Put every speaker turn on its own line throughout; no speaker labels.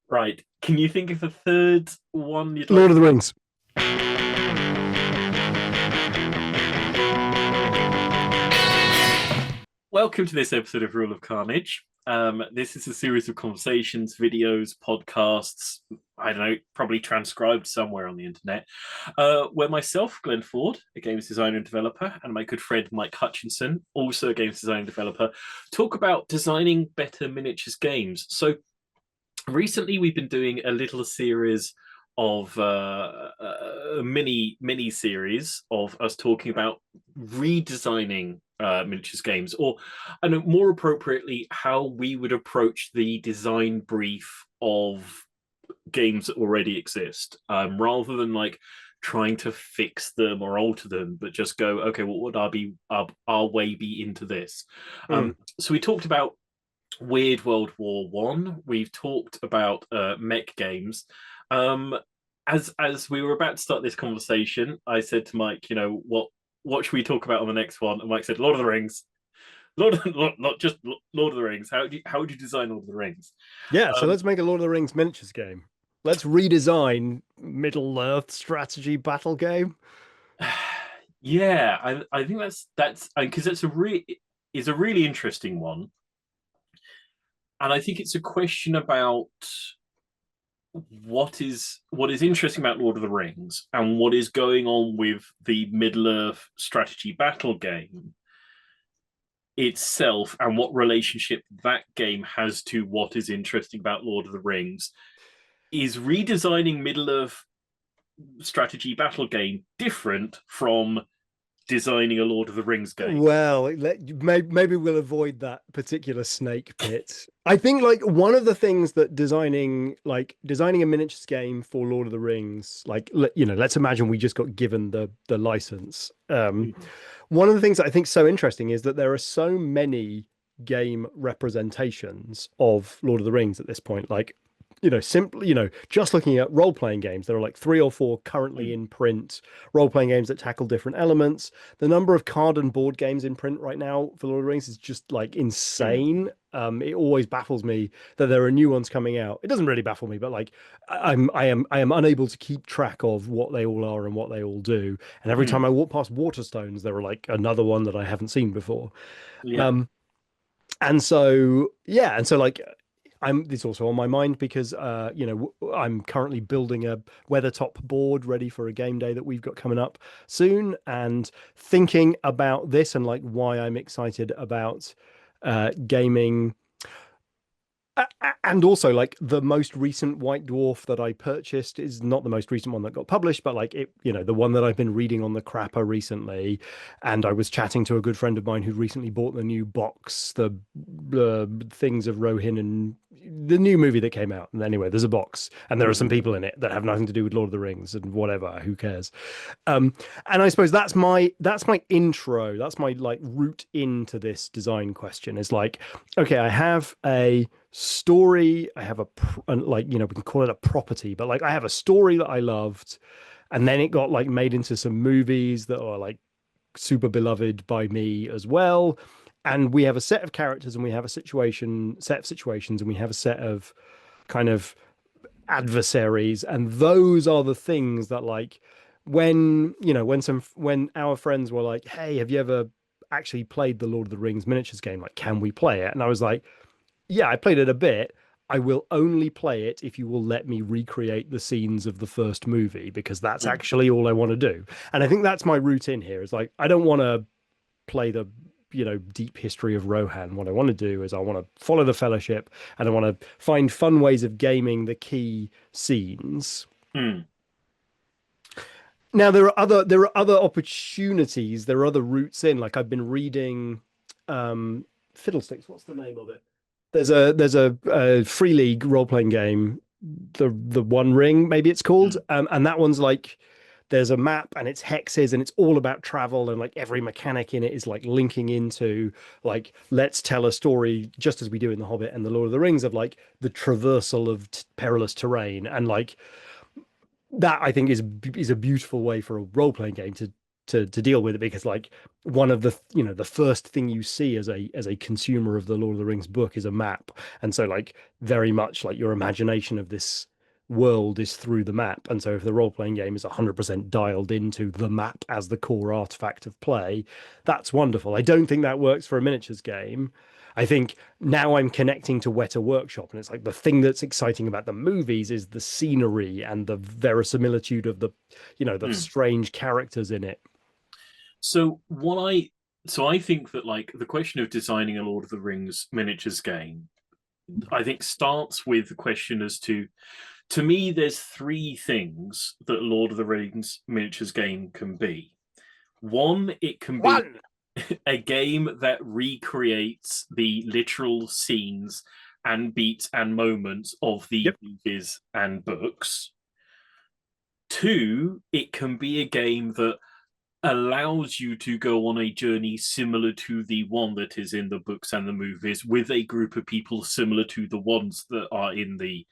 Right. Can you think of a third one you'd
Lord
like?
of the Rings.
Welcome to this episode of Rule of Carnage. This is a series of conversations, videos, podcasts, I don't know, probably transcribed somewhere on the internet, where myself, Glenn Ford, a games designer and developer, and my good friend Mike Hutchinson, also a games designer and developer, talk about designing better miniatures games. So recently we've been doing a little series of a mini series of us talking about redesigning miniatures games, or and more appropriately, how we would approach the design brief of games that already exist, rather than like trying to fix them or alter them, but just go, okay, what would our way be into this?
Mm.
So we talked about Weird World War One. We've talked about mech games. Um, as we were about to start this conversation, I said to Mike, what should we talk about on the next one? And Mike said, Lord of the Rings. Not just Lord of the Rings. How would you design Lord of the Rings?
Yeah, so
Um,
let's make a Lord of the Rings miniatures game. Let's redesign Middle Earth strategy battle game.
yeah, I think that's because it's a really interesting one, and I think it's a question about what is interesting about Lord of the Rings and what is going on with the Middle Earth strategy battle game itself, and what relationship that game has to what is interesting about Lord of the Rings. Is redesigning Middle Earth strategy battle game different from designing a Lord of the Rings game?
Well, maybe we'll avoid that particular snake pit. I think like one of the things that designing a miniatures game for Lord of the Rings, let's imagine we just got given the license.
Mm-hmm.
One of the things that I think is so interesting is that there are so many game representations of Lord of the Rings at this point. Simply, just looking at role-playing games, there are like three or four currently in print role-playing games that tackle different elements. The number of card and board games in print right now for Lord of the Rings is just like
Mm-hmm.
insane. It always baffles me that there are new ones coming out. It doesn't really baffle me, but like I am unable to keep track of what they all are and what they all do. And every time I walk past Waterstones, there are like another one that I haven't seen before.
Yeah.
Um, and so yeah, and so like it's also on my mind because I'm currently building a Weathertop board ready for a game day that we've got coming up soon, and thinking about this and like why I'm excited about gaming. And also, like the most recent White Dwarf that I purchased is not the most recent one that got published, but like the one that I've been reading on the crapper recently. And I was chatting to a good friend of mine who recently bought the new box, the things of Rohin and the new movie that came out. And anyway, there's a box, and there are some
Mm-hmm.
people in it that have nothing to do with Lord of the Rings and whatever. Who cares? Um, and I suppose that's my intro. That's my like route into this design question. Is like, okay, I have a story. I have like we can call it a property, but like I have a story that I loved, and then it got like made into some movies that are like super beloved by me as well. And we have a set of characters, and we have set of situations, and we have a set of kind of adversaries, and those are the things that like when our friends were like, hey, have you ever actually played the Lord of the Rings miniatures game, like can we play it? And I was like, yeah, I played it a bit. I will only play it if you will let me recreate the scenes of the first movie, because that's actually all I want to do. And I think that's my route in here. Is like I don't want to play the deep history of Rohan. What I want to do is I want to follow the Fellowship, and I want to find fun ways of gaming the key scenes.
Mm-hmm.
Now there are other opportunities. There are other routes in. Like I've been reading, Fiddlesticks. What's the name of it? There's a free league role playing game, the One Ring, maybe it's called, and that one's like there's a map and it's hexes and it's all about travel, and like every mechanic in it is like linking into like let's tell a story just as we do in The Hobbit and The Lord of the Rings of like the traversal of perilous terrain, and like that I think is a beautiful way for a role playing game to to deal with it, because like one of the the first thing you see as a consumer of the Lord of the Rings book is a map, and so like very much like your imagination of this world is through the map. And so if the role-playing game is 100% dialed into the map as the core artifact of play, that's wonderful. I don't think that works for a miniatures game. I think now I'm connecting to Weta Workshop, and it's like the thing that's exciting about the movies is the scenery and the verisimilitude of the the
Mm.
strange characters in it.
So I think that like the question of designing a Lord of the Rings miniatures game, I think starts with the question as to me, there's three things that Lord of the Rings miniatures game can be. One, it can be
One.
a game that recreates the literal scenes and beats and moments of the
Yep.
movies and books. Two, it can be a game that allows you to go on a journey similar to the one that is in the books and the movies with a group of people similar to the ones that are in the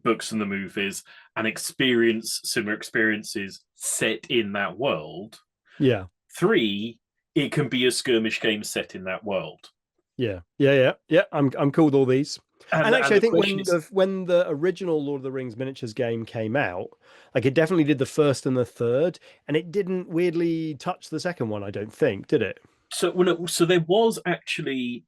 books and the movies and experience similar experiences set in that world.
Yeah.
Three, it can be a skirmish game set in that world.
Yeah. I'm cool with all these. And
And
actually, I
the
think
question is,
when the original Lord of the Rings miniatures game came out, like it definitely did the first and the third, and it didn't weirdly touch the second one. I don't think, did it?
so there was actually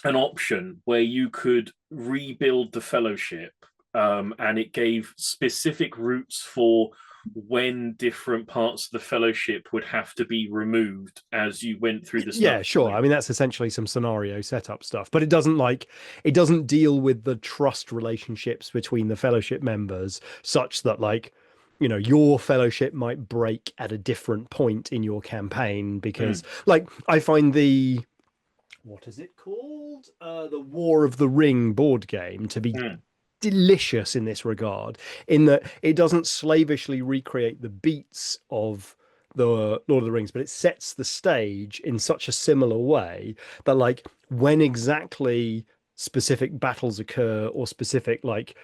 an option where you could rebuild the fellowship, and it gave specific routes for when different parts of the fellowship would have to be removed as you went through the stuff.
Yeah, sure. I mean, that's essentially some scenario setup stuff, but it doesn't deal with the trust relationships between the fellowship members, such that like your fellowship might break at a different point in your campaign, because
Mm,
like I find the what is it called? The War of the Ring board game to be
mm,
delicious in this regard, in that it doesn't slavishly recreate the beats of the Lord of the Rings, but it sets the stage in such a similar way that, like, when exactly specific battles occur, or specific, like,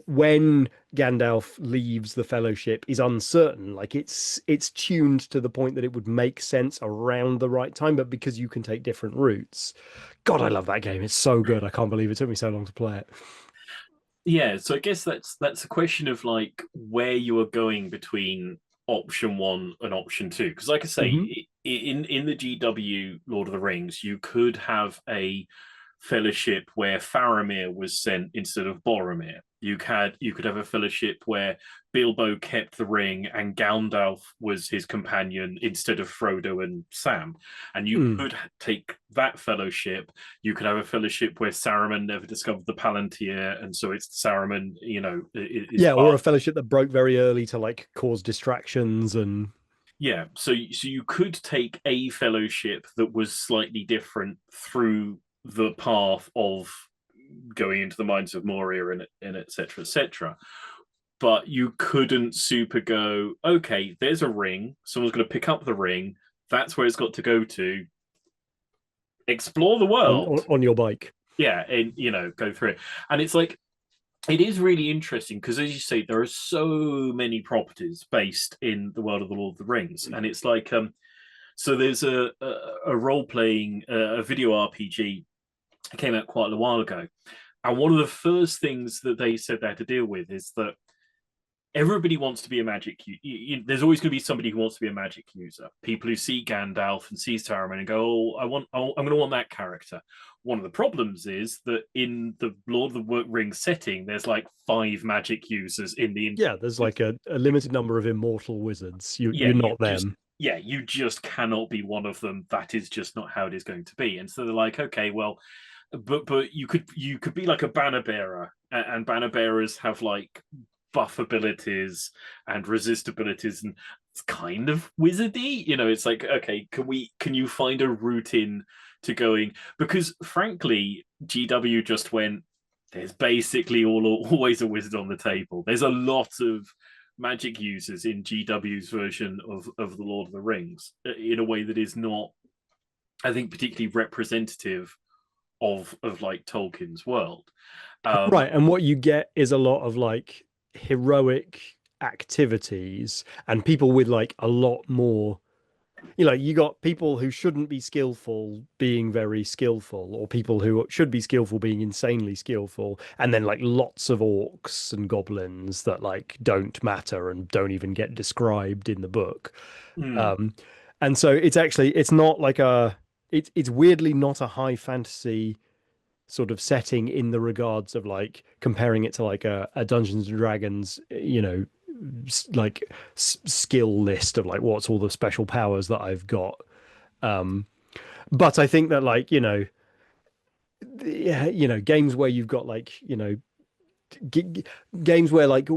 when Gandalf leaves the Fellowship is uncertain. Like it's tuned to the point that it would make sense around the right time, but because you can take different routes. God, I love that game. It's so good. I can't believe it took me so long to play it.
yeah, so I guess that's a question of like where you are going between option one and option two. Because, like I
Hmm.
say, in the GW Lord of the Rings, you could have a fellowship where Faramir was sent instead of Boromir. You could have a fellowship where Bilbo kept the ring and Gandalf was his companion instead of Frodo and Sam. And you
Mm.
could take that fellowship. You could have a fellowship where Saruman never discovered the Palantir, and so it's Saruman, is
Yeah, or a
part.
fellowship that broke very early to like cause distractions and
Yeah, so you could take a fellowship that was slightly different through the path of going into the mines of Moria and et cetera, et cetera. But you couldn't super go, okay, there's a ring. Someone's going to pick up the ring. That's where it's got to go to. Explore the
on
world.
on your bike.
Yeah, and go through it. And it's like, it is really interesting because, as you say, there are so many properties based in the world of the Lord of the Rings. And it's like, so there's a role playing, a video RPG that came out quite a while ago. And one of the first things that they said they had to deal with is that everybody wants to be a magic. There's always going to be somebody who wants to be a magic user. People who see Gandalf and see Saruman and go, I'm going to want that character." One of the problems is that in the Lord of the Rings setting, there's like 5 magic users in the.
Yeah, there's like a limited number of immortal wizards.
Yeah,
You're not them.
you just cannot be one of them. That is just not how it is going to be. And so they're like, okay, well, but you could be like a banner bearer, and banner bearers have like buff abilities and resist abilities, and it's kind of wizardy. It's like, okay, can you find a route in to going? Because frankly, GW just went, there's basically always a wizard on the table. There's a lot of magic users in GW's version of the Lord of the Rings, in a way that is not, I think, particularly representative of like Tolkien's world. Um,
Right, and what you get is a lot of like heroic activities and people with like a lot more, you got people who shouldn't be skillful being very skillful, or people who should be skillful being insanely skillful, and then like lots of orcs and goblins that like don't matter and don't even get described in the book.
Mm,
Um, and so it's not like it's weirdly not a high fantasy sort of setting in the regards of like comparing it to like a Dungeons and Dragons, like skill list of like what's all the special powers that I've got. Um, but I think that like yeah, games where you've got like g- games where like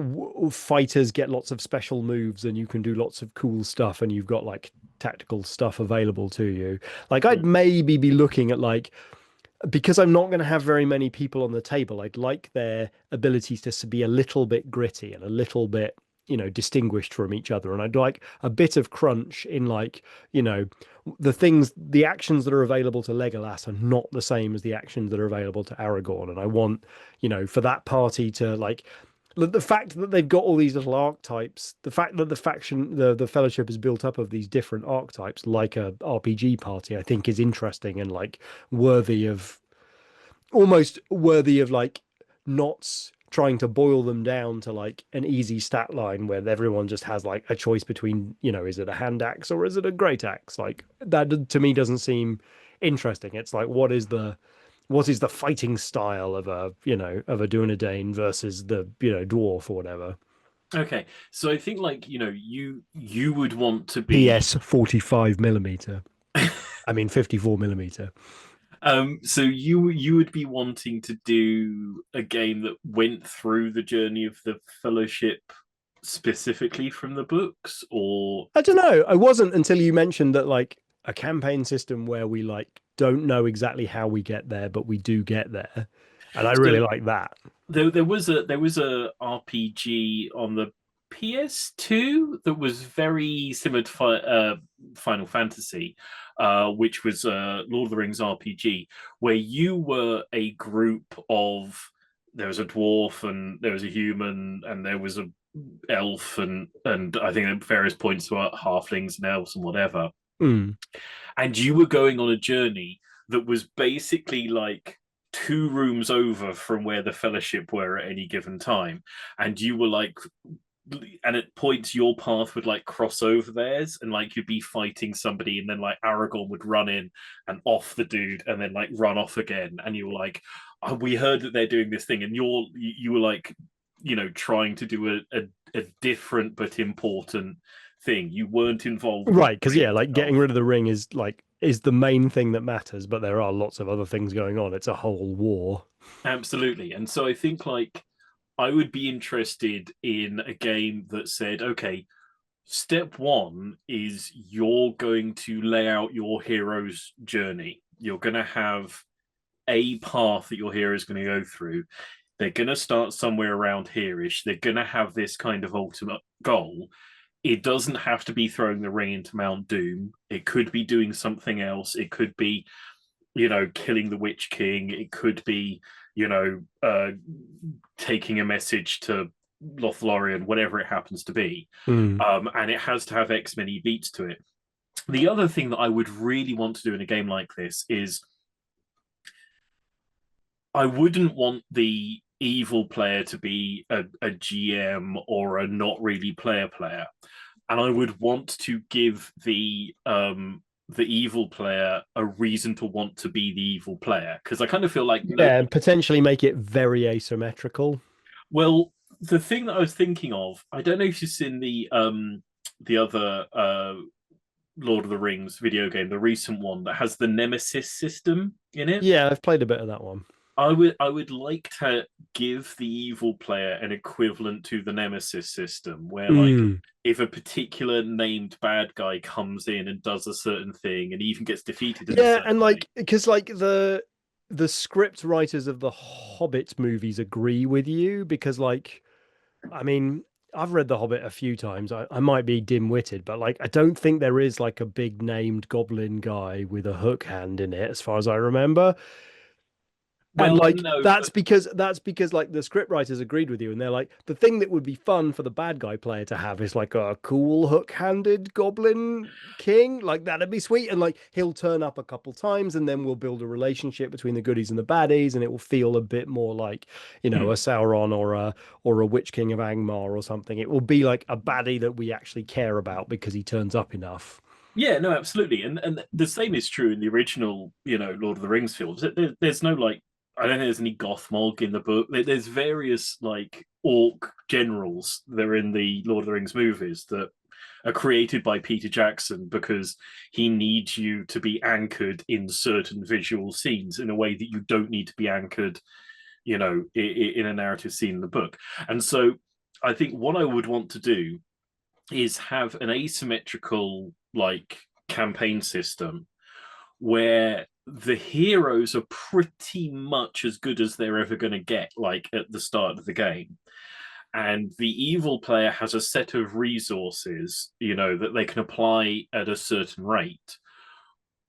fighters get lots of special moves and you can do lots of cool stuff and you've got like tactical stuff available to you. Like I'd
mm,
maybe be looking at like, because I'm not going to have very many people on the table, I'd like their abilities to be a little bit gritty and a little bit, distinguished from each other. And I'd like a bit of crunch in like, the actions that are available to Legolas are not the same as the actions that are available to Aragorn. And I want, for that party to like, the fact that they've got all these little archetypes, the fact that the fellowship is built up of these different archetypes, like a RPG party, I think is interesting and like worthy of almost worthy of like not trying to boil them down to like an easy stat line where everyone just has like a choice between, is it a hand axe or is it a great axe? Like that to me doesn't seem interesting. It's like what is the fighting style of a Dunedain versus the dwarf or whatever.
okay, so I think like you would want to be.
PS 45 millimeter. I mean 54 millimeter.
So you would be wanting to do a game that went through the journey of the Fellowship specifically from the books, or
I don't know. I wasn't until you mentioned that like a campaign system where we like don't know exactly how we get there, but we do get there. And I really
so
like that.
there was a RPG on the PS2 that was very similar to Final Fantasy, which was Lord of the Rings RPG, where you were a group of there was a dwarf and there was a human and there was a elf and I think at various points were halflings and elves and whatever,
Mm.
and you were going on a journey that was basically like two rooms over from where the fellowship were at any given time, and you were like, and at points your path would like cross over theirs, and like you'd be fighting somebody and then like Aragorn would run in and off the dude and then like run off again, and you were like, oh, we heard that they're doing this thing, and you were like, trying to do a different but important thing. You weren't involved with
Right,
the
because
ring
yeah, like getting
itself.
rid of the ring is the main thing that matters, but there are lots of other things going on. It's a whole war.
Absolutely. And so I think like I would be interested in a game that said, okay, step one is you're going to lay out your hero's journey. You're going to have a path that your hero is going to go through. They're going to start somewhere around here-ish. They're going to have this kind of ultimate goal. It doesn't have to be throwing the ring into Mount Doom. It could be doing something else. It could be killing the Witch King. It could be, taking a message to Lothlorien, whatever it happens to be.
Mm.
And it has to have X many beats to it. The other thing that I would really want to do in a game like this is I wouldn't want the evil player to be a GM or a not really player, and I would want to give the evil player a reason to want to be the evil player, because I kind of feel like no.
Yeah, and potentially make it very asymmetrical.
Well, the thing that I was thinking of, I don't know if you've seen the other Lord of the Rings video game, the recent one that has the Nemesis system in it.
Yeah, I've played a bit of that one.
I would like to give the evil player an equivalent to the Nemesis system, where like
Mm.
if a particular named bad guy comes in and does a certain thing and even gets defeated in a
Yeah, and
certain way.
like because like the script writers of the Hobbit movies agree with you because like I mean I've read The Hobbit a few times. I might be dim-witted, but like I don't think there is like a big named goblin guy with a hook hand in it, as far as I remember. And
Well,
like
no,
that's because like the script writers agreed with you, and they're like, the thing that would be fun for the bad guy player to have is like a cool hook-handed goblin king. Like that'd be sweet. And like he'll turn up a couple times, and then we'll build a relationship between the goodies and the baddies, and it will feel a bit more like, you know, a Sauron or a Witch King of Angmar or something. It will be like a baddie that we actually care about because he turns up enough.
yeah, no, absolutely, and the same is true in the original, Lord of the Rings films. There's no like, I don't think there's any Gothmog in the book. There's various like orc generals that are in the Lord of the Rings movies that are created by Peter Jackson because he needs you to be anchored in certain visual scenes in a way that you don't need to be anchored, in a narrative scene in the book. And so I think what I would want to do is have an asymmetrical like campaign system where the heroes are pretty much as good as they're ever going to get, like at the start of the game. And the evil player has a set of resources, that they can apply at a certain rate,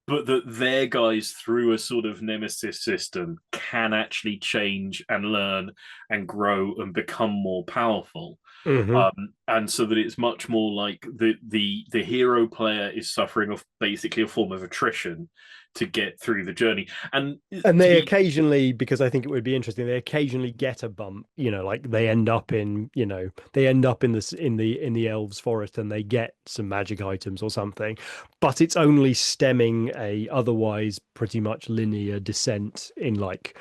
but that their guys, through a sort of nemesis system, can actually change and learn and grow and become more powerful.
Hmm.
And so that it's much more like the hero player is suffering of basically a form of attrition to get through the journey. And
And
to
they
be
occasionally, because I think it would be interesting, they occasionally get a bump, like they end up in, they end up in this in the elves forest and they get some magic items or something, but it's only stemming a otherwise pretty much linear descent in like,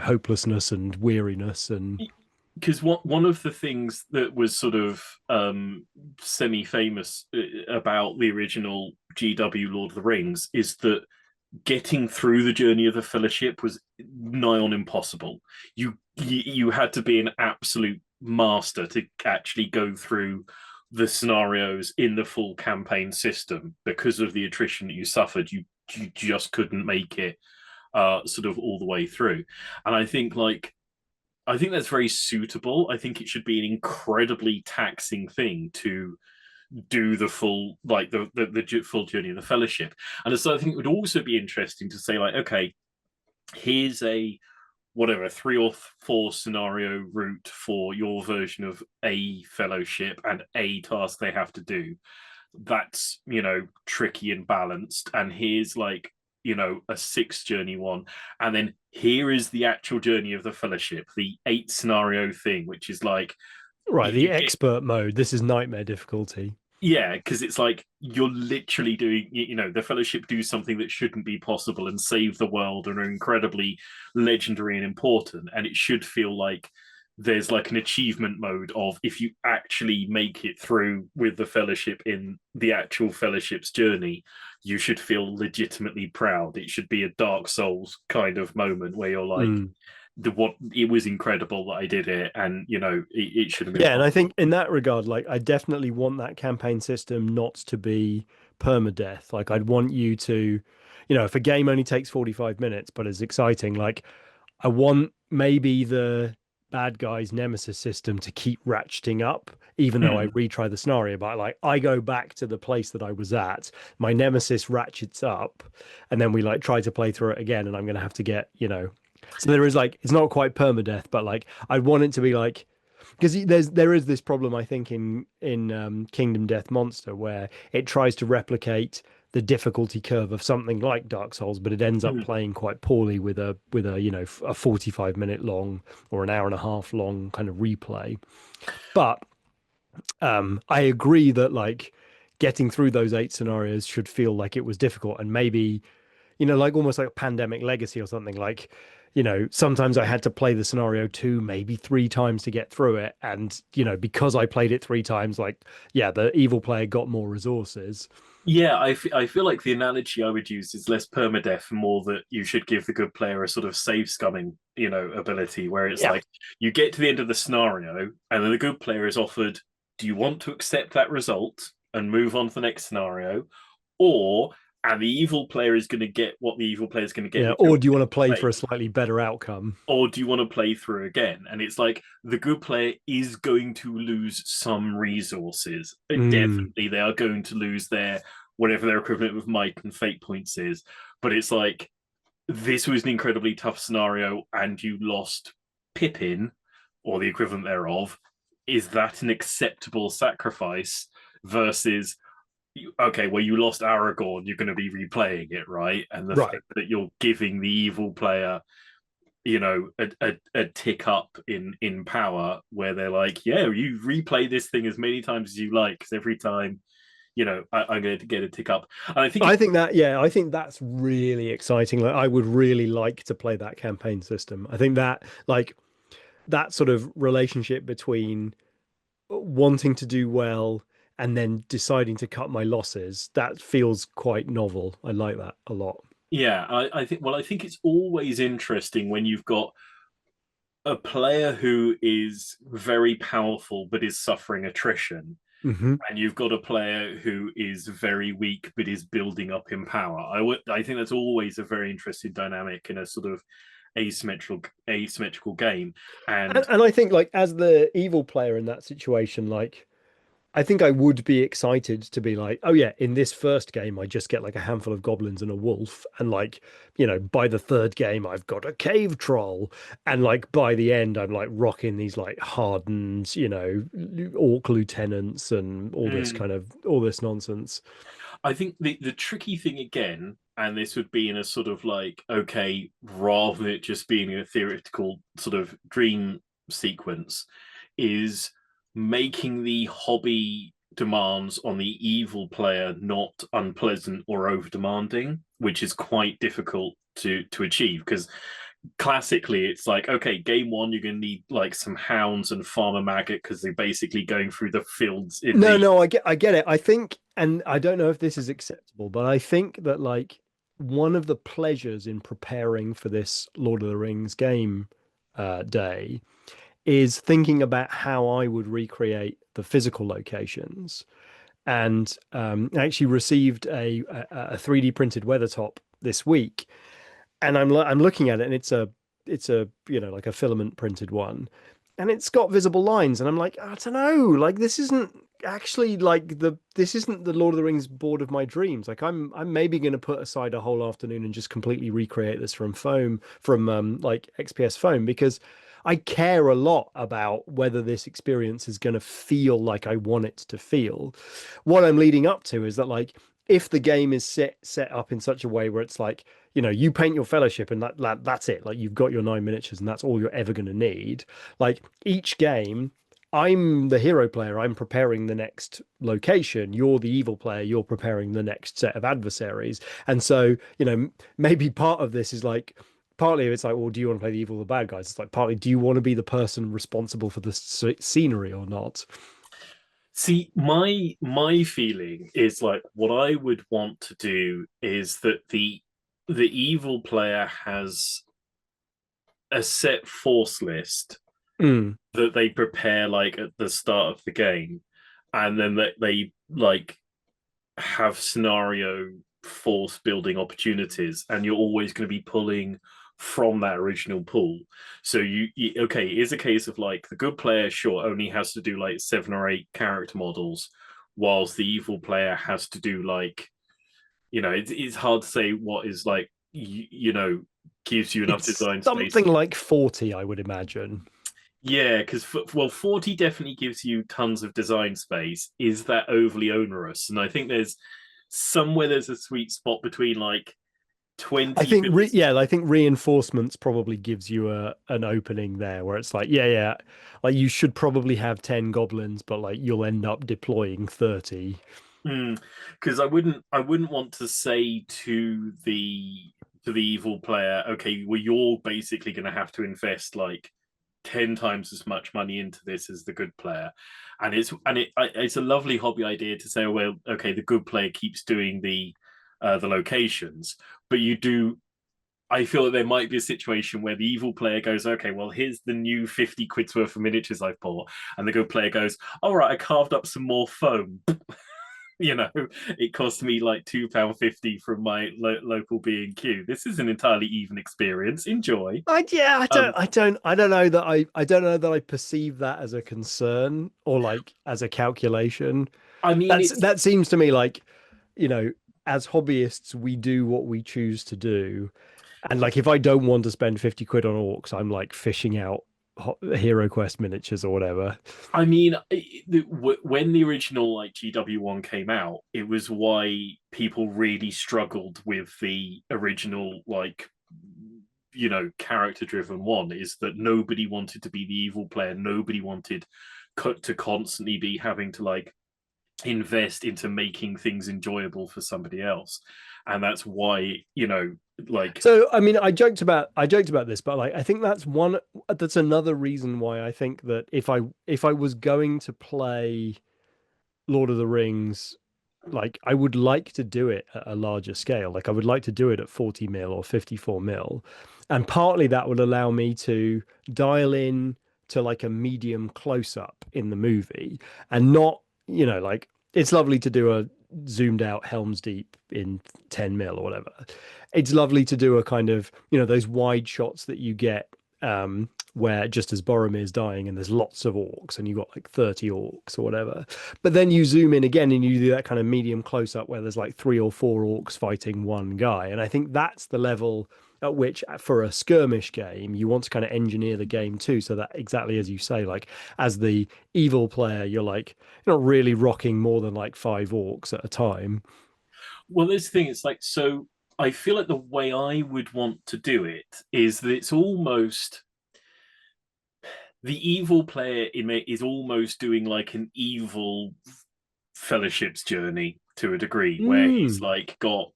hopelessness and weariness and
because one of the things that was sort of semi-famous about the original GW Lord of the Rings is that getting through the journey of the Fellowship was nigh on impossible. You had to be an absolute master to actually go through the scenarios in the full campaign system because of the attrition that you suffered. You just couldn't make it sort of all the way through, and I think that's very suitable. I think it should be an incredibly taxing thing to do the full like the full journey of the Fellowship. And so I think it would also be interesting to say like, okay, here's a whatever 3 or 4 scenario route for your version of a Fellowship and a task they have to do. That's tricky and balanced. And here's like a 6 journey one, and then here is the actual journey of the Fellowship, the 8 scenario thing, which is like
right,
you
the
get
expert mode. This is nightmare difficulty.
yeah, because it's like you're literally doing, the Fellowship do something that shouldn't be possible and save the world and are incredibly legendary and important. And it should feel like there's like an achievement mode of if you actually make it through with the Fellowship in the actual Fellowship's journey, you should feel legitimately proud. It should be a Dark Souls kind of moment where you're like,
Mm.
what it was incredible that I did it, and it should have been
Yeah, and I
possible.
think in that regard, like I definitely want that campaign system not to be permadeath. Like I'd want you to, if a game only takes 45 minutes but is exciting, like I want maybe the bad guy's nemesis system to keep ratcheting up, even though I
Hmm.
retry the scenario. But like I go back to the place that I was at, my nemesis ratchets up, and then we like try to play through it again, and I'm gonna have to get, so there is like it's not quite permadeath, but like I want it to be like because there is this problem I think in Kingdom Death Monster where it tries to replicate the difficulty curve of something like Dark Souls, but it ends up
Hmm.
playing quite poorly with a a 45-minute long or an hour and a half long kind of replay. But I agree that like getting through those 8 scenarios should feel like it was difficult and maybe like almost like a Pandemic Legacy or something. Like, sometimes I had to play the scenario 2, maybe 3 times to get through it. And, because I played it 3 times, like, yeah, the evil player got more resources.
Yeah, I feel like the analogy I would use is less permadeath, more that you should give the good player a sort of save scumming, ability where it's
Yeah.
like you get to the end of the scenario and then the good player is offered, do you want to accept that result and move on to the next scenario? Or and the evil player is going to get what the evil player is going to get,
Yeah.
whichever
Or do you
way
want to
you
play
play.
for a slightly better outcome?
Or do you want to play through again? And it's like the good player is going to lose some resources.
Mm.
Definitely, they are going to lose their whatever their equivalent of might and fate points is. But it's like this was an incredibly tough scenario and you lost Pippin or the equivalent thereof. Is that an acceptable sacrifice versus okay, well, you lost Aragorn, you're going to be replaying it, right? And the
Right.
fact that you're giving the evil player, a tick up in power, where they're like, yeah, you replay this thing as many times as you like, because every time, I'm going to get a tick up. And I think
I
it's
think that, yeah, I think that's really exciting. Like, I would really like to play that campaign system. I think that, like, that sort of relationship between wanting to do well and then deciding to cut my losses, that feels quite novel. I like that a lot.
yeah, I think it's always interesting when you've got a player who is very powerful but is suffering attrition,
Hmm.
and you've got a player who is very weak but is building up in power. I think that's always a very interesting dynamic in a sort of asymmetrical game. And
And I think, like, as the evil player in that situation, like, I think I would be excited to be like, oh yeah, in this first game, I just get like a handful of goblins and a wolf, and like, by the third game, I've got a cave troll, and like by the end, I'm like rocking these like hardened, orc lieutenants and all this nonsense.
I think the tricky thing again, and this would be in a sort of like, okay, rather than it just being a theoretical sort of dream sequence, is making the hobby demands on the evil player not unpleasant or over demanding, which is quite difficult to achieve because classically it's like, okay, game one you're going to need like some hounds and farmer maggot because they're basically going through the fields in
No,
the
no, I get it. I think, and I don't know if this is acceptable, but I think that like one of the pleasures in preparing for this Lord of the Rings game day is thinking about how I would recreate the physical locations. And I actually received a 3D printed weather top this week, and I'm looking at it, and it's a like a filament printed one, and it's got visible lines, and I'm like, I don't know, like this isn't actually like this isn't the Lord of the Rings board of my dreams. Like I'm maybe going to put aside a whole afternoon and just completely recreate this from like XPS foam, because I care a lot about whether this experience is going to feel like I want it to feel. What I'm leading up to is that, like, if the game is set up in such a way where it's like, you paint your fellowship and that's it. Like, you've got your 9 miniatures and that's all you're ever going to need. Like, each game, I'm the hero player. I'm preparing the next location. You're the evil player. You're preparing the next set of adversaries. And so, maybe part of this is like, partly it's like, well, do you want to play the evil or the bad guys? It's like, partly, do you want to be the person responsible for the scenery or not?
See, my feeling is like what I would want to do is that the evil player has a set force list
Mm.
that they prepare like at the start of the game, and then that they like have scenario force building opportunities, and you're always going to be pulling from that original pool. So okay, it's a case of like the good player sure only has to do like 7 or 8 character models, whilst the evil player has to do like, it's hard to say what is like, gives you enough
It's
design space.
something like 40, I would imagine.
Yeah, because well, 40 definitely gives you tons of design space. Is that overly onerous? And I think there's a sweet spot between like
I
20
think
builds.
yeah, I think reinforcements probably gives you a an opening there where it's like, yeah, yeah, like you should probably have 10 goblins, but like you'll end up deploying 30.
Because I wouldn't want to say to the evil player, okay, well, you're basically going to have to invest like 10 times as much money into this as the good player. And it's a lovely hobby idea to say, oh, well, okay, the good player keeps doing the locations, but you do. I feel that there might be a situation where the evil player goes, okay, well, here's the new 50 quid's worth of miniatures I've bought. And the good player goes, all right, I carved up some more foam. It cost me like £2.50 from my local B&Q. This is an entirely even experience. Enjoy.
Yeah,
Um,
I don't know that I don't know that I perceive that as a concern or like as a calculation.
I mean, it's
That seems to me like, you know, as hobbyists, we do what we choose to do. And like, if I don't want to spend 50 quid on orcs, I'm like fishing out Hero Quest miniatures or whatever.
I mean, when the original like GW1 came out, it was why people really struggled with the original like character driven one, is that nobody wanted to be the evil player, nobody wanted to constantly be having to like invest into making things enjoyable for somebody else, and that's why like
So I mean, I joked about this, but like I think that's another reason why I think that if I was going to play Lord of the Rings, like I would like to do it at a larger scale. Like I would like to do it at 40 mil or 54 mil. And partly that would allow me to dial in to like a medium close up in the movie and not, like it's lovely to do a zoomed out Helm's Deep in 10 mil or whatever. It's lovely to do a kind of, those wide shots that you get where just as Boromir's dying and there's lots of orcs and you've got like 30 orcs or whatever. But then you zoom in again and you do that kind of medium close up where there's like 3 or 4 orcs fighting one guy. And I think that's the level at which, for a skirmish game, you want to kind of engineer the game too. So that exactly as you say, like as the evil player, you're not really rocking more than like 5 orcs at a time.
well, this thing, it's like, so I feel like the way I would want to do it is that it's almost the evil player in it is almost doing like an evil fellowship's journey to a degree, where he's
Mm.
like got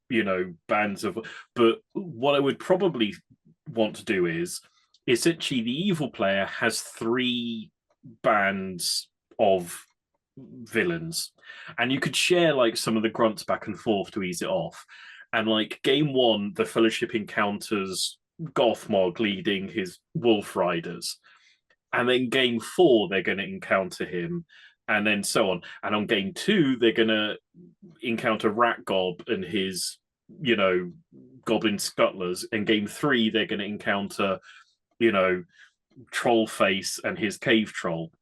bands of. But what I would probably want to do is essentially the evil player has 3 bands of villains, and you could share like some of the grunts back and forth to ease it off. And like game one, the fellowship encounters Gothmog leading his wolf riders, and then game four they're going to encounter him, and then so on. And on game two they're going to encounter Ratgob and his goblin scuttlers, and game three they're going to encounter you know Trollface and his cave troll.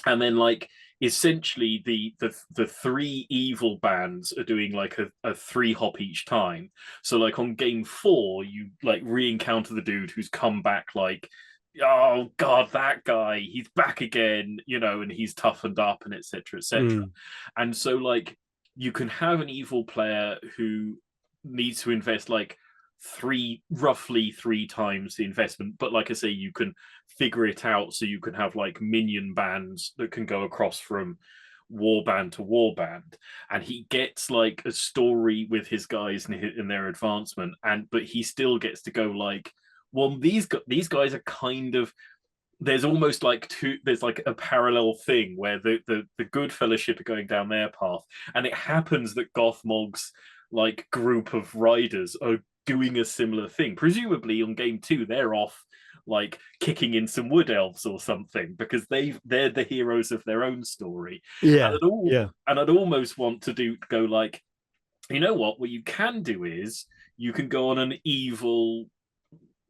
And then like essentially the 3 evil bands are doing like a 3 hop each time. So like on game four you like re-encounter the dude who's come back, like, oh god, that guy, he's back again, and he's toughened up and etc etc.
Mm.
And so like you can have an evil player who needs to invest like roughly 3 times the investment, but like I say, you can figure it out, so you can have like minion bands that can go across from warband to warband, and he gets like a story with his guys in their advancement, and but he still gets to go like, well, these guys are kind of, there's almost like there's like a parallel thing where the good fellowship are going down their path, and it happens that Gothmog's like group of riders are doing a similar thing. Presumably on game two they're off like kicking in some wood elves or something, because they're the heroes of their own story.
Yeah. Yeah.
And I'd almost want to go like, what you can do is you can go on an evil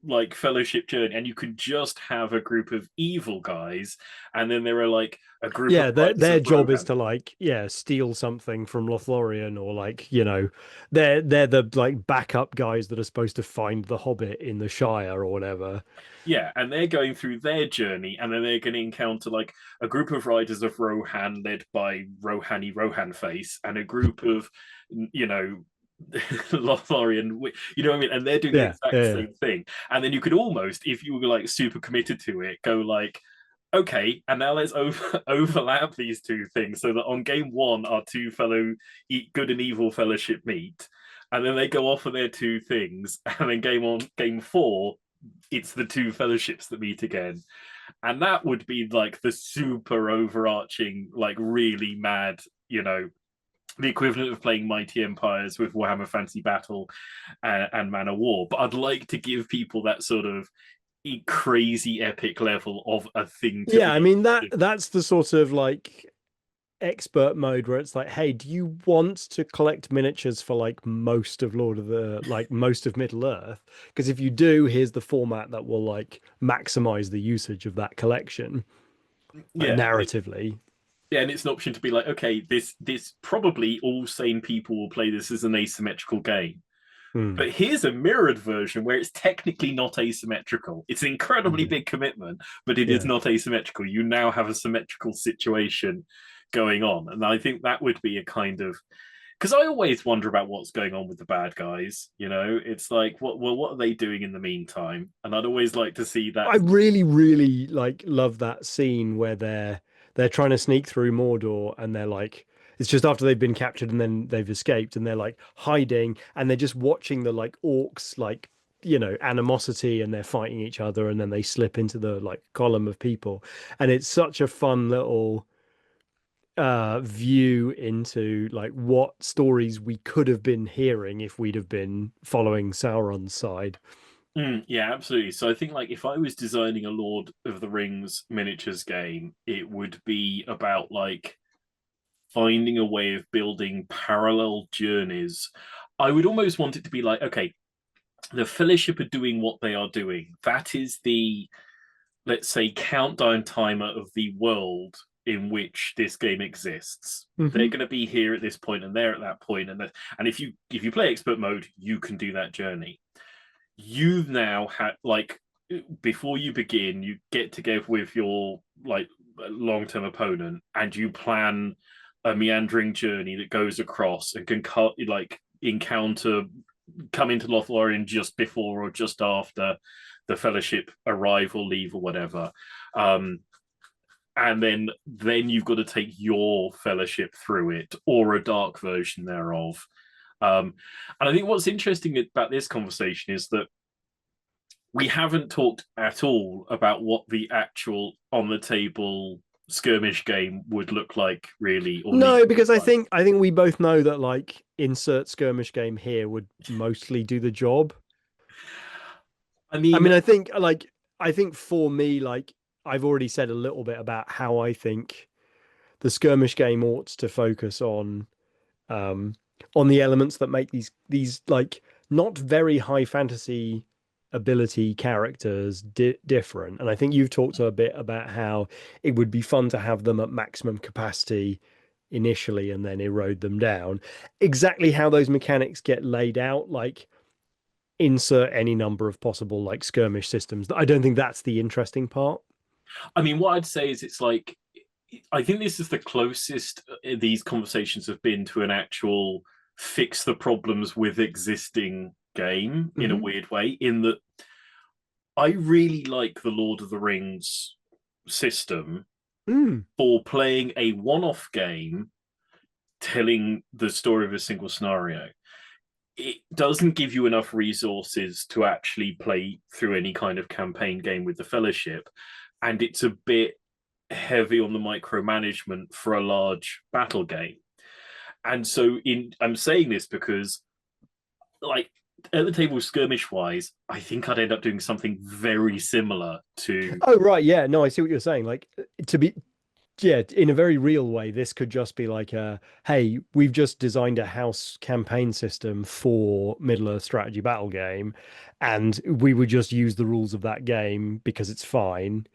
like fellowship journey, and you can just have a group of evil guys, and then there are like a group of
Yeah,
riders
their
of
job is
Rohan.
to like, steal something from Lothlorien, or like, they're the like backup guys that are supposed to find the Hobbit in the Shire or whatever.
Yeah, and they're going through their journey, and then they're going to encounter like a group of riders of Rohan led by Rohan Face, and a group of Lothlorien, what I mean, and they're doing the
Yeah,
exact
yeah,
same thing. And then you could almost, if you were like super committed to it, go like, okay, and now let's overlap these two things, so that on game one our two fellow good and evil fellowship meet, and then they go off on their 2 things, and then game four it's the 2 fellowships that meet again. And that would be like the super overarching, like really mad, the equivalent of playing Mighty Empires with Warhammer Fantasy Battle and Man of War. But I'd like to give people that sort of crazy epic level of a thing to
yeah.
be
I mean,
able to do.
that's the sort of like expert mode where it's like, hey, do you want to collect miniatures for like most of most of Middle Earth? Because if you do, here's the format that will like maximize the usage of that collection, like
Yeah,
narratively.
yeah, and it's an option to be like, okay, this probably all sane people will play this as an asymmetrical game.
Hmm.
But here's a mirrored version where it's technically not asymmetrical. It's an incredibly
Hmm.
big commitment, but it is
Yeah.
not asymmetrical. You now have a symmetrical situation going on. And I think that would be a kind of, because I always wonder about what's going on with the bad guys. You know, it's like, what are they doing in the meantime? And I'd always like to see that.
I really, really like love that scene where they're trying to sneak through Mordor and they're like it's just after they've been captured and then they've escaped and they're like hiding and they're just watching the like orcs like animosity and they're fighting each other and then they slip into the like column of people and it's such a fun little view into like what stories we could have been hearing if we'd have been following Sauron's side.
Yeah, absolutely. So I think like if I was designing a Lord of the Rings miniatures game, it would be about like finding a way of building parallel journeys. I would almost want it to be like, okay, the Fellowship are doing what they are doing. That is the, let's say, countdown timer of the world in which this game exists. They're
Hmm.
going to be here at this point and they're at that point, and if you play expert mode, you can do that journey. You now have like before you begin, you get together with your like long-term opponent and you plan a meandering journey that goes across and can cut like encounter come into Lothlorien just before or just after the Fellowship arrive or leave or whatever. Um, and then you've got to take your Fellowship through it or a dark version thereof. And I think what's interesting about this conversation is that we haven't talked at all about what the actual on the table skirmish game would look like, really, or need
No,
to look
because I
like.
think I think we both know that like insert skirmish game here would mostly do the job.
I
I
mean,
mean, I think for me, like I've already said a little bit about how I think the skirmish game ought to focus um on the elements that make these like not very high fantasy ability characters different. And I think you've talked a bit about how it would be fun to have them at maximum capacity initially and then erode them down. Exactly how those mechanics get laid out, like insert any number of possible like skirmish systems. I don't think that's the interesting part.
what I'd say is it's like I think this is the closest these conversations have been to an actual fix the problems with existing game in a
Hmm.
weird way. In that, I really like the Lord of the Rings system
Mm.
for playing a one-off game telling the story of a single scenario. It doesn't give you enough resources to actually play through any kind of campaign game with the Fellowship, and it's a bit heavy on the micromanagement for a large battle game. And so, I'm saying this because, like, at the table skirmish wise, I think I'd end up doing something very similar to.
Oh right, yeah. No, I see what you're saying. Like to be yeah, in a very real way, this could just be like hey, we've just designed a house campaign system for Middle Earth strategy battle game, and we would just use the rules of that game because it's fine.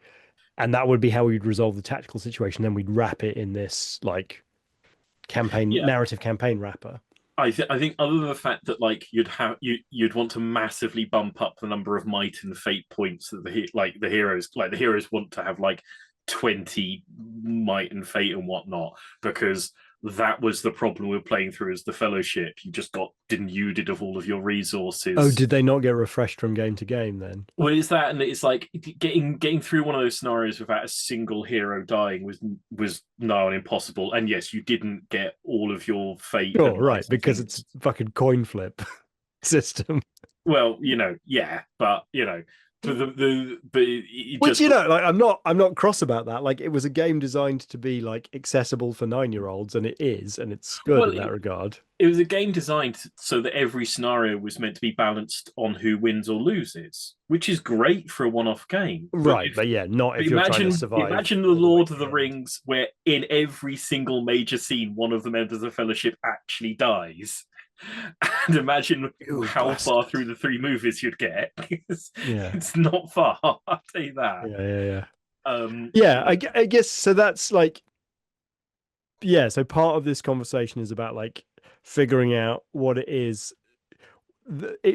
And that would be how we'd resolve the tactical situation. Then we'd wrap it in this like campaign
Yeah,
narrative campaign wrapper.
I think other than the fact that like you'd want to massively bump up the number of might and fate points that the heroes want to have like 20 might and fate and whatnot, because that was the problem with playing through as the Fellowship. You just got denuded of all of your
Oh,
resources.
did they not get refreshed from game to game then?
Well, it's that, and it's like getting through one of those scenarios without a single hero dying was now impossible. And yes, you didn't get all of your fate
Oh, right,
advice and
because it's
things.
fucking coin flip system.
Well, yeah, but but it
Which,
just
like I'm not cross about that. Like it was a game designed to be like accessible for 9-year-olds, and it is, and it's good
well,
in that regard.
it was a game designed so that every scenario was meant to be balanced on who wins or loses, which is great for a one-off game. But
Right, but yeah, not
but
if you're trying to survive
imagine the
all the way
Lord
to
of
the
the
end.
Rings, where in every single major scene, one of the members of the Fellowship actually dies. And imagine
You
how far
bastard.
through the three movies you'd get.
Yeah,
It's not far, I'll tell you that.
yeah.
Um,
Yeah, I guess so. That's like, yeah. So part of this conversation is about like figuring out what it is.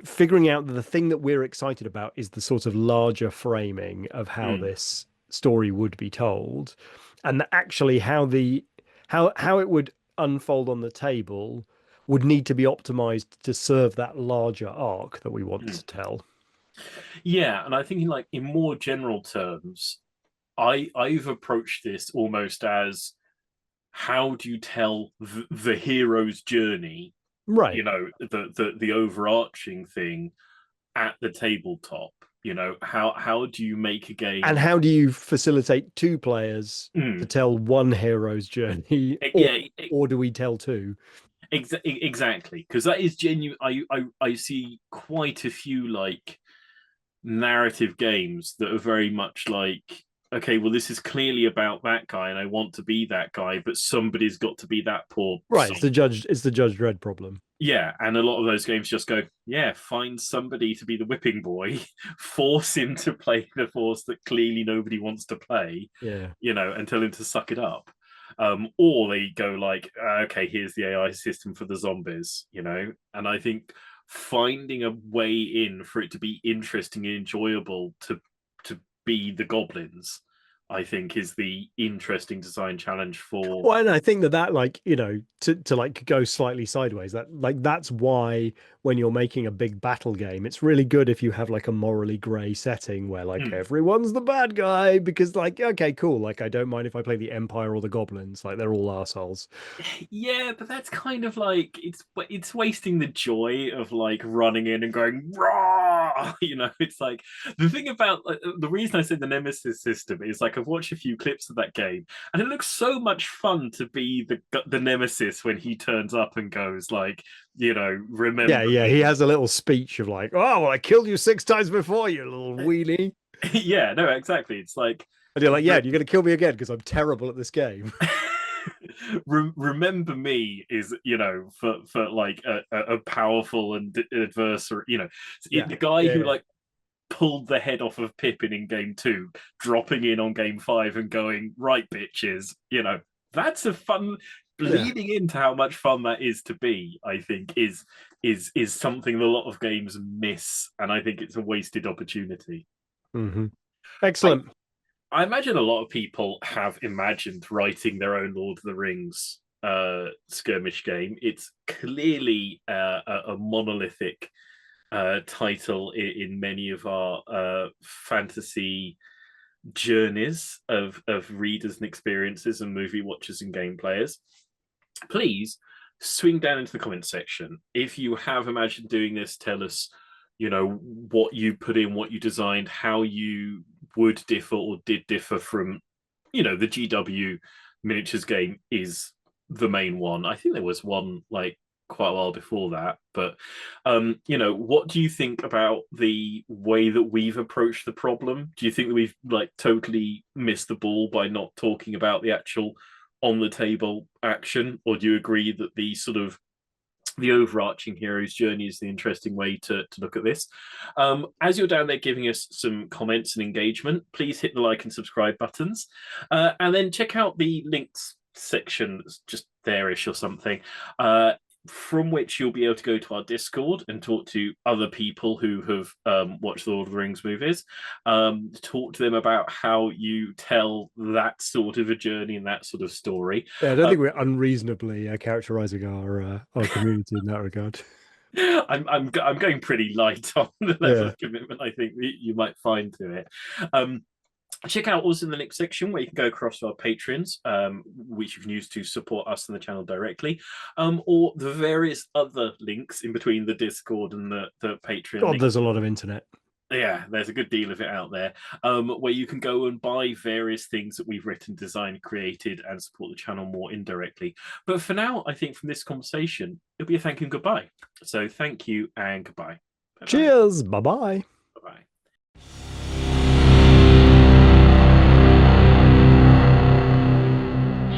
figuring out that the thing that we're excited about is the sort of larger framing of how
Mm,
this story would be told, and that actually how it would unfold on the table would need to be optimized to serve that larger arc that we want
mm.
to tell.
Yeah, and I think in more general terms, I've approached this almost as how do you tell the hero's journey,
Right.
the overarching thing at the tabletop. How do you make a
And
game?
how do you facilitate two players to
Mm,
tell one hero's journey,
yeah,
or do we tell two?
exactly, because that is genuine. I see quite a few narrative games that are very much like, okay, well, this is clearly about that guy, and I want to be that guy, but somebody's got to be that poor
Right.
soul.
It's the Judge Dredd problem.
Yeah, and a lot of those games just go, yeah, find somebody to be the whipping boy, force him to play the force that clearly nobody wants to play,
Yeah.
and tell him to suck it up. Or they go like, okay, here's the AI system for the zombies, and I think finding a way in for it to be interesting and enjoyable to be the goblins, I think, is the interesting design challenge for.
Well, and I think that like, to like go slightly sideways, that like that's why when you're making a big battle game, it's really good if you have like a morally gray setting where like
Hmm.
everyone's the bad guy because like, okay, cool. Like I don't mind if I play the Empire or the Goblins, like they're all assholes.
Yeah, but that's kind of like it's wasting the joy of like running in and going raw. It's like the thing about the reason I said the Nemesis system is like I've watched a few clips of that game, and it looks so much fun to be the Nemesis when he turns up and goes like,
Yeah,
remember
yeah. He
me.
has a little speech of like, oh, well, I killed you 6 times before, you little weenie.
Yeah, no, exactly. It's like
And you're like, yeah, you're gonna kill me again because I'm terrible at this game.
remember me is for like a powerful and adversary,
Yeah.
the guy
Yeah.
who
Yeah.
like pulled the head off of Pippin in game 2, dropping in on game 5 and going right bitches, that's a fun
Yeah.
leading into how much fun that is to be. I think is something a lot of games miss, and I think it's a wasted opportunity.
Hmm.
I
Excellent.
I imagine a lot of people have imagined writing their own Lord of the Rings skirmish game. It's clearly a monolithic title in many of our fantasy journeys of readers and experiences and movie watchers and game players. Please swing down into the comment section. If you have imagined doing this, tell us, what you put in, what you designed, how you would differ or did differ from, the GW miniatures game is the main one. I think there was one like quite a while before that, but what do you think about the way that we've approached the problem? Do you think that we've like totally missed the ball by not talking about the actual on the table action, or do you agree that the overarching hero's journey is the interesting way to look at this? As you're down there giving us some comments and engagement, please hit the like and subscribe buttons, and then check out the links section, just there-ish or something, from which you'll be able to go to our Discord and talk to other people who have watched the Lord of the Rings movies, talk to them about how you tell that sort of a journey and that sort of story.
Yeah, I don't
Uh,
think we're unreasonably characterizing our community in that regard.
I'm going pretty light on the level
Yeah.
of commitment I think that you might find to it. Um, Check out also in the link section where you can go across to our patrons, which you can use to support us in the channel directly, or the various other links in between the Discord and the Patreon
God,
link.
there's a lot of internet.
Yeah, there's a good deal of it out there, where you can go and buy various things that we've written, designed, created, and support the channel more indirectly. But for now, I think from this conversation, it'll be a thank you and goodbye. So thank you and goodbye. Bye bye.
Cheers. Bye bye.